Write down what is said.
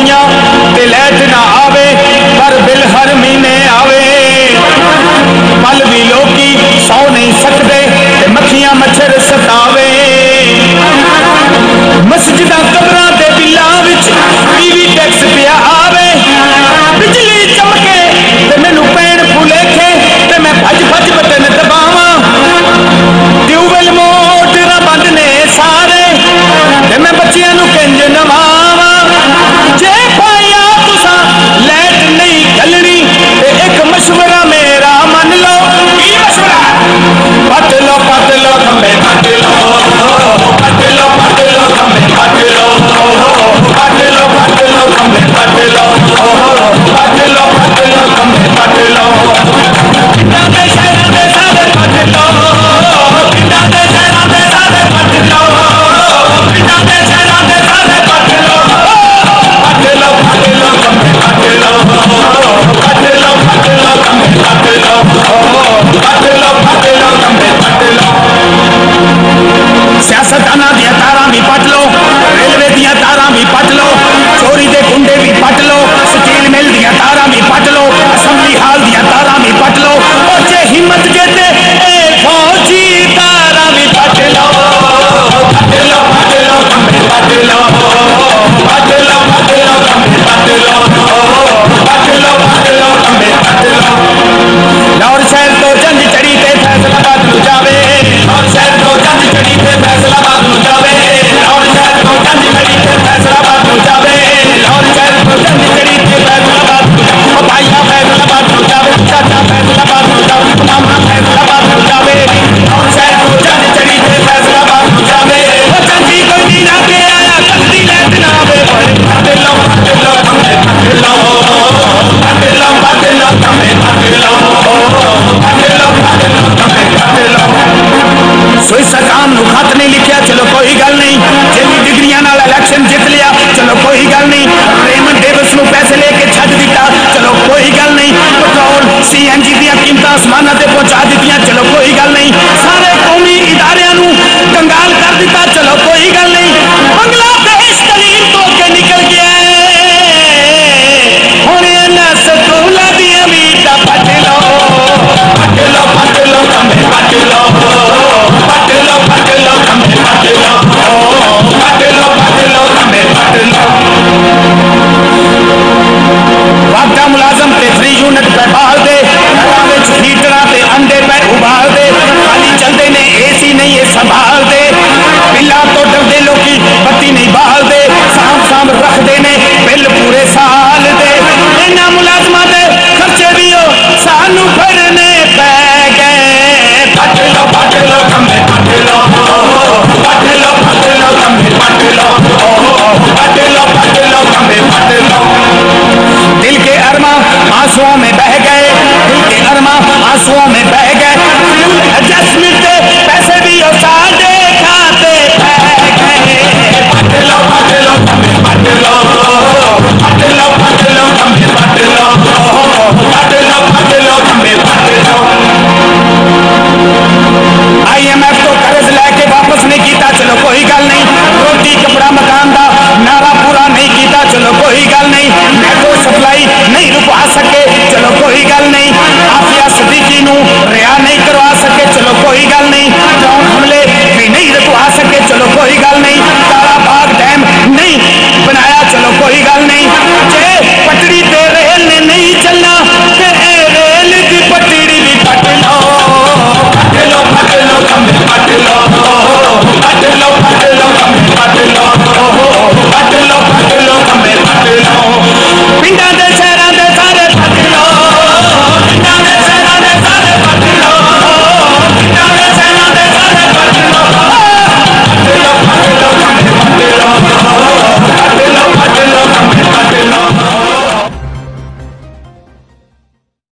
दुनिया ते लैट ना आवे पर बिल हर महीने आवे। पल भी लोकी सौ नहीं सकते ते मक्खियां मच्छर सतावे। मस्जिदा कबरां ते बिल्लां विच टीवी टैक्स पिया आवे। बिजली चमके ते मैनू पैण भुलेखे ते मैं भज भज बटन दबावां। ट्यूबवैल मोटरां बंद ने सारे ते मैं बच्चियां नू किंज नवावां। जे पाया तुसां लैट नहीं गलनी ते एक मशवरा मेरा मन लो। की मशवरा? पट लो खंबे पट लो, पट लो खंबे पट लो, पट लो खंबे पट लो, पट लो खंबे पट लो। पिंडां दे शहरां दे सारे पट लो, पिंडां दे शहरां दे सारे पट लो, पिंडां दे शहरां दे सारे पट लो, पट लो खंबे पट लो, पट लो खंबे पट लो, पट लो खंबे पट लो। सियासतदाना दिया तारा भी पट लो, रेलवे दिया तारा भी पट लो, चोरी दे गुंडे भी पट लो, स्टील मिल दिया तारा भी पट लो, असम्बली हाल दिया तारा भी पट लो। और जे हिम्मत जे ते फौजी तारा भी पट लो, पट लो खंबे पट लो, पट लो खंबे पट लो, पट लो खंबे पट लो। लाहौर शहर तो जंज चढ़ी ते फैसलाबाद नू जावे, लाहौर शहर तो जंज चढ़ी ते फैसलाबाद नू जावे, लाहौर शहर तो जंज चढ़ी ते फैसलाबाद नू जावे, लाहौर शहर तो जंज चढ़ी ते फैसलाबाद नू जावे। ओ भाईया फैसलाबाद नू जावे, चाचा फैसलाबाद नू जावे, मामा फैसलाबाद नू जावे, लाहौर शहर तो जंज चढ़ी ते फैसलाबाद नू जावे। ओ जंजी कोई नी लागे आया कल्दी लैट ना आवे। पट लो खंबे पट लो, पट लो खंबे पट लो, पट लो खंबे पट लो। सोई सकाम नू खत नहीं लिखिया, चलो कोई गल नहीं। जिन्नी डिग्रियां नाल इलेक्शन जित लिया, चलो कोई गल नहीं। रेमन डेविस नू पैसे लेके छड्ड दिता, चलो कोई गल नहीं। पेट्रोल CNG दियां कीमतां आसमानां ते पहुंचा दित्तियां, चलो कोई गल नहीं। सारे कौमी इदारियां नू कंगाल कर दिता, चलो कोई गल नहीं। बांग्लादेश तलीम तो अगे निकल गया हुण इन्हां स्कूलां दियां मीटां पट लो, पट लो खंबे पट लो, पट लो खंबे पट लो, पट लो खंबे पट लो। वादा मुलाजम ते फ्री यूनिट पे बहाल दे, घरां विच हीटरां ते अंडे पे उबाल दे, खाली चलदे ने AC नहीं ये संभाल दे। बिल्लां तो डरदे लोकी बत्ती नहीं बहाल दे, साम रखदे ने बिल पूरे साल दे। इन्हां मुलाजमां दे खर्चे भी हो सानू भरने पै गए। पट लो खंबे पट लो, पट लो खंबे पट लो, पट लो खंबे पट लो। दिल के अरमा आंसुओं में बह गए, दिल के अरमा आंसुओं में बह गए। फ्यूल एडजस्टमेंट के पैसे भी हो साडे खाते पै गए। पट लो खंबे पट लो, पट लो खंबे पट लो, पट लो खंबे पट लो। IMF तो कर्ज लैके वापस नहीं किया, चलो कोई गल नहीं। रोटी कपड़ा मकान का नारा पूरा नहीं किया, चलो कोई गल नहीं। मैट्रो सप्लाई नहीं रुकवा सके, चलो कोई गल नहीं। आफिया सदीकी नू रिहा नहीं करवा सके, चलो कोई गल नहीं। ड्रोन हमले भी नहीं रुकवा सके, चलो कोई गल